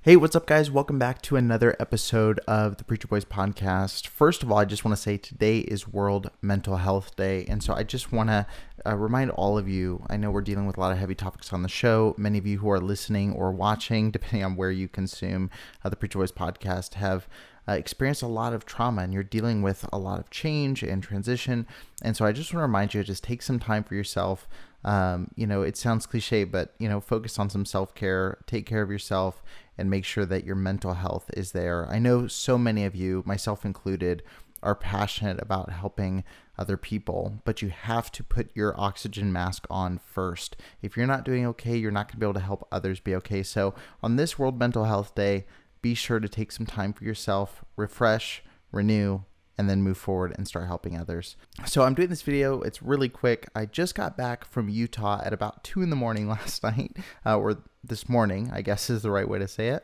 Hey, what's up, guys? Welcome back to another episode of the Preacher Boys podcast. First of all, I just want to say today is World Mental Health Day, and so I just want to remind all of you, I know we're dealing with a lot of heavy topics on the show. Many of you who are listening or watching, depending on where you consume the Preacher Boys podcast, have experienced a lot of trauma, and you're dealing with a lot of change and transition. And so I just want to remind you, just take some time for yourself. It sounds cliche, but, focus on some self-care, take care of yourself, and make sure that your mental health is there. I know so many of you, myself included, are passionate about helping other people, but you have to put your oxygen mask on first. If you're not doing okay, you're not going to be able to help others be okay. So on this World Mental Health Day, be sure to take some time for yourself, refresh, renew, and then move forward and start helping others. So I'm doing this video. It's really quick. I just got back from Utah at about 2 a.m. last night, or this morning, I guess is the right way to say it.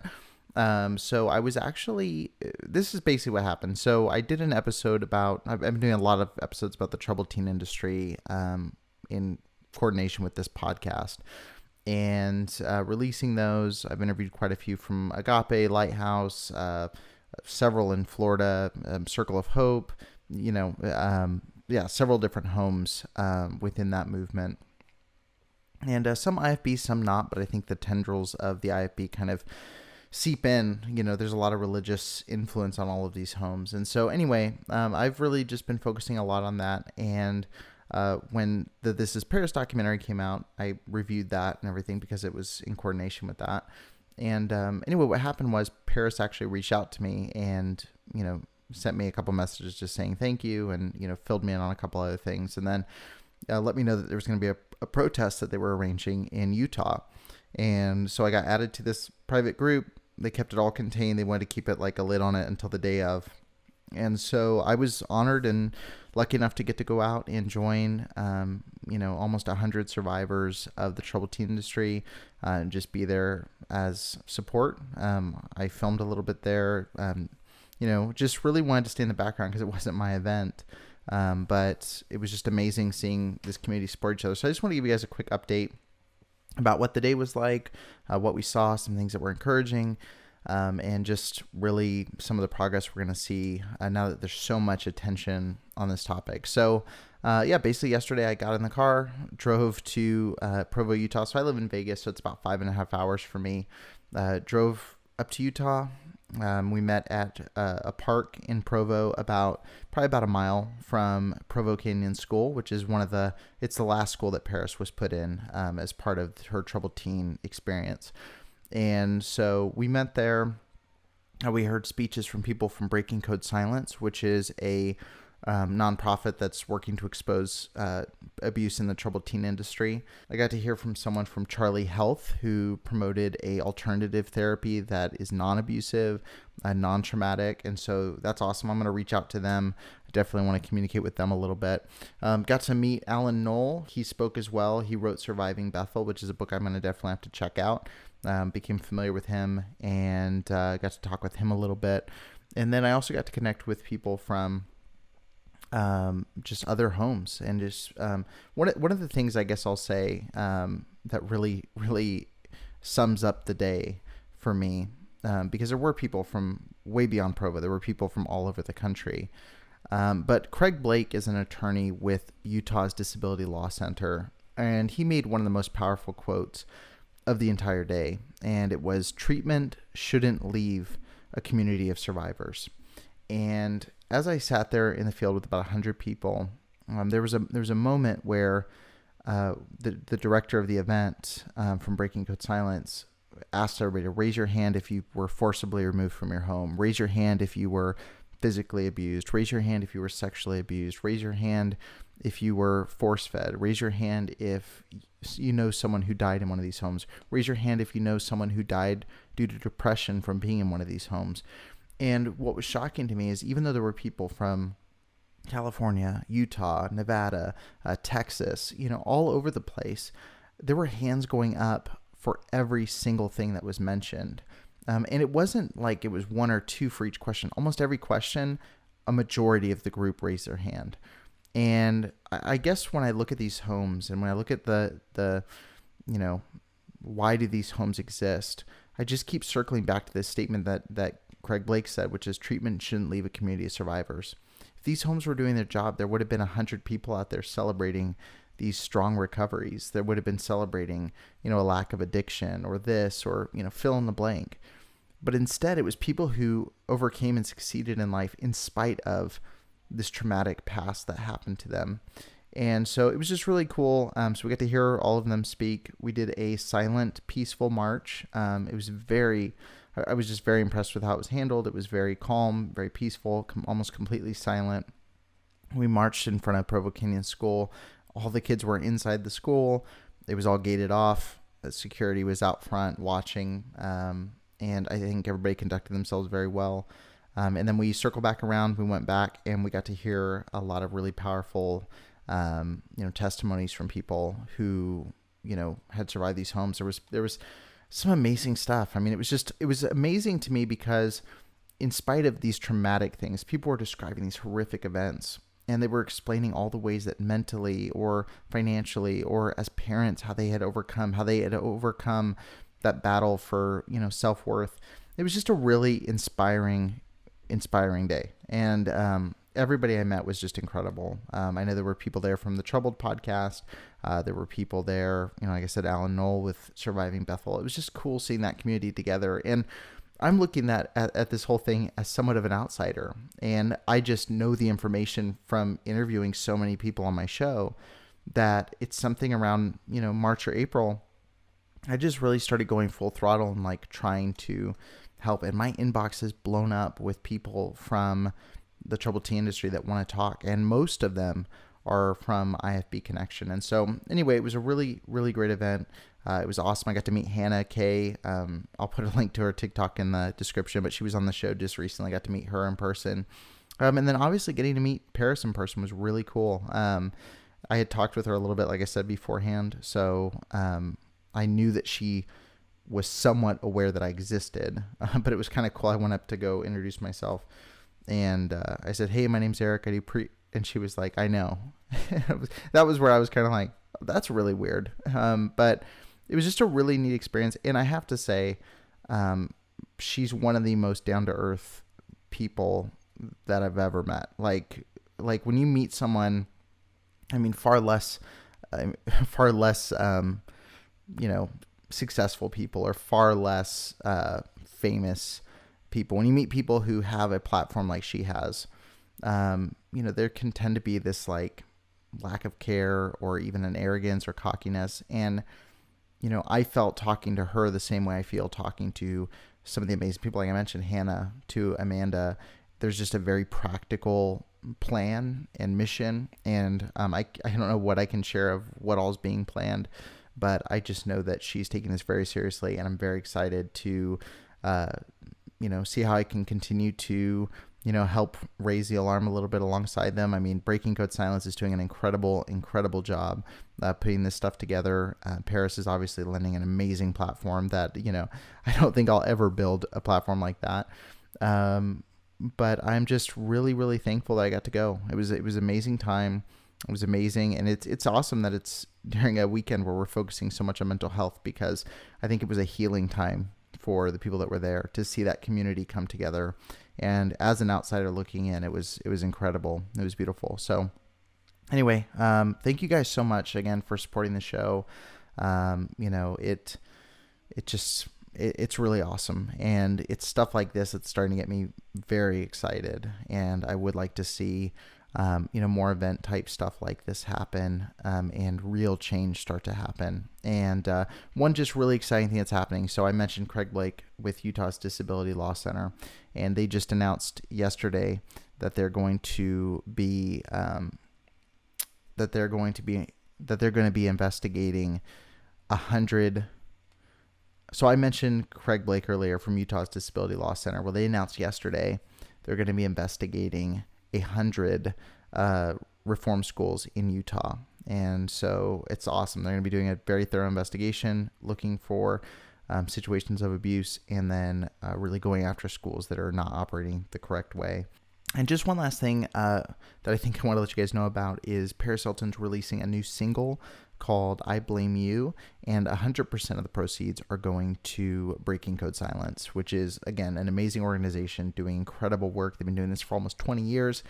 So I was actually, this is basically what happened. So I did an episode about, I've been doing a lot of episodes about the troubled teen industry in coordination with this podcast. And releasing those, I've interviewed quite a few from Agape, Lighthouse, several in Florida, Circle of Hope, several different homes within that movement. And some IFB, some not, but I think the tendrils of the IFB kind of seep in. There's a lot of religious influence on all of these homes. And so anyway, I've really just been focusing a lot on that. And when the This Is Paris documentary came out, I reviewed that and everything because it was in coordination with that. And anyway, what happened was Paris actually reached out to me and, sent me a couple messages just saying thank you and, filled me in on a couple other things. And then let me know that there was going to be a protest that they were arranging in Utah. And so I got added to this private group. They kept it all contained. They wanted to keep it like a lid on it until the day of. And so I was honored and lucky enough to get to go out and join, almost 100 survivors of the troubled teen industry and just be there as support. I filmed a little bit there, just really wanted to stay in the background because it wasn't my event. But it was just amazing seeing this community support each other. So I just want to give you guys a quick update about what the day was like, what we saw, some things that were encouraging, and just really some of the progress we're going to see now that there's so much attention on this topic. So, basically yesterday I got in the car, drove to Provo, Utah. So I live in Vegas, so it's about 5.5 hours for me. Drove up to Utah. We met at a park in Provo, probably about a mile from Provo Canyon School, which is it's the last school that Paris was put in as part of her troubled teen experience. And so we met there. We heard speeches from people from Breaking Code Silence, which is a nonprofit that's working to expose abuse in the troubled teen industry. I got to hear from someone from Charlie Health who promoted a alternative therapy that is non-abusive, non-traumatic, and so that's awesome. I'm going to reach out to them. I definitely want to communicate with them a little bit. Got to meet Alan Knoll. He spoke as well. He wrote Surviving Bethel, which is a book I'm going to definitely have to check out. Became familiar with him and got to talk with him a little bit. And then I also got to connect with people from just other homes, and just one of the things I guess I'll say that really, really sums up the day for me, because there were people from way beyond Provo. There were people from all over the country. But Craig Blake is an attorney with Utah's Disability Law Center, and he made one of the most powerful quotes of the entire day, and it was, "Treatment shouldn't leave a community of survivors." And as I sat there in the field with about 100 people, there was a moment where the director of the event from Breaking Code Silence asked everybody to raise your hand if you were forcibly removed from your home, raise your hand if you were physically abused, raise your hand if you were sexually abused, raise your hand if you were force-fed, raise your hand if you know someone who died in one of these homes, raise your hand if you know someone who died due to depression from being in one of these homes. And what was shocking to me is, even though there were people from California, Utah, Nevada, Texas, all over the place, there were hands going up for every single thing that was mentioned. And it wasn't like it was one or two for each question. Almost every question, a majority of the group raised their hand. And I guess when I look at these homes and when I look at the why do these homes exist? I just keep circling back to this statement that Craig Blake said, which is treatment shouldn't leave a community of survivors. If these homes were doing their job, there would have been 100 people out there celebrating these strong recoveries. There would have been celebrating, a lack of addiction or this or, fill in the blank. But instead, it was people who overcame and succeeded in life in spite of this traumatic past that happened to them. And so it was just really cool. So we got to hear all of them speak. We did a silent, peaceful march. I was just very impressed with how it was handled. It was very calm, very peaceful, almost completely silent. We marched in front of Provo Canyon School. All the kids were inside the school. It was all gated off. Security was out front watching. And I think everybody conducted themselves very well. And then we circled back around. We went back and we got to hear a lot of really powerful testimonies from people who, had survived these homes. There was some amazing stuff. I mean, it was amazing to me because in spite of these traumatic things, people were describing these horrific events and they were explaining all the ways that mentally or financially or as parents, how they had overcome that battle for, self-worth. It was just a really inspiring day. And, everybody I met was just incredible. I know there were people there from the Troubled podcast. There were people there, like I said, Alan Knoll with Surviving Bethel. It was just cool seeing that community together. And I'm looking at this whole thing as somewhat of an outsider. And I just know the information from interviewing so many people on my show that it's something around, March or April. I just really started going full throttle and like trying to help. And my inbox has blown up with people from the troubled teen industry that want to talk. And most of them are from IFB Connection. And so anyway, it was a really, really great event. It was awesome. I got to meet Hannah Kay. I'll put a link to her TikTok in the description, but she was on the show just recently. I got to meet her in person. And then obviously getting to meet Paris in person was really cool. I had talked with her a little bit, like I said, beforehand. So I knew that she was somewhat aware that I existed, but it was kind of cool. I went up to go introduce myself and I said, "Hey, my name's Eric. I do and she was like, "I know." That was where I was kind of like, oh, that's really weird. But it was just a really neat experience. And I have to say, she's one of the most down-to-earth people that I've ever met. Like when you meet someone, I mean, far less, successful people or far less famous people. When you meet people who have a platform like she has, there can tend to be this like lack of care or even an arrogance or cockiness. And, I felt talking to her the same way I feel talking to some of the amazing people, like I mentioned, Hannah, to Amanda. There's just a very practical plan and mission. And I don't know what I can share of what all is being planned, but I just know that she's taking this very seriously, and I'm very excited to, see how I can continue to, help raise the alarm a little bit alongside them. I mean, Breaking Code Silence is doing an incredible, incredible job putting this stuff together. Paris is obviously lending an amazing platform that, I don't think I'll ever build a platform like that. But I'm just really, really thankful that I got to go. It was amazing time. It was amazing. And it's awesome that it's during a weekend where we're focusing so much on mental health, because I think it was a healing time for the people that were there to see that community come together. And as an outsider looking in, it was incredible. It was beautiful. So anyway, thank you guys so much again for supporting the show. It's really awesome. And it's stuff like this that's starting to get me very excited. And I would like to see, more event type stuff like this happen, and real change start to happen. And one just really exciting thing that's happening. So I mentioned Craig Blake with Utah's Disability Law Center, and they just announced yesterday that they're going to be investigating 100. So I mentioned Craig Blake earlier from Utah's Disability Law Center. Well, they announced yesterday they're going to be investigating 100 reform schools in Utah. And so it's awesome. They're going to be doing a very thorough investigation, looking for situations of abuse, and then really going after schools that are not operating the correct way. And just one last thing that I think I want to let you guys know about is Paris Hilton's releasing a new single called I Blame You, and 100% of the proceeds are going to Breaking Code Silence, which is, again, an amazing organization doing incredible work. They've been doing this for almost 20 years,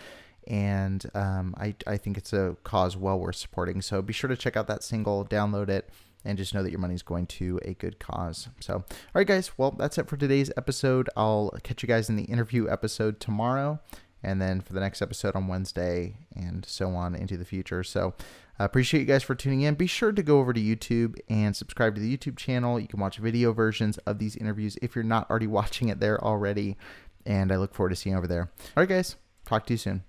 and I think it's a cause well worth supporting. So be sure to check out that single, download it, and just know that your money's going to a good cause. So, all right, guys, well, that's it for today's episode. I'll catch you guys in the interview episode tomorrow, and then for the next episode on Wednesday, and so on into the future. So I appreciate you guys for tuning in. Be sure to go over to YouTube and subscribe to the YouTube channel. You can watch video versions of these interviews if you're not already watching it there already, and I look forward to seeing you over there. All right, guys, talk to you soon.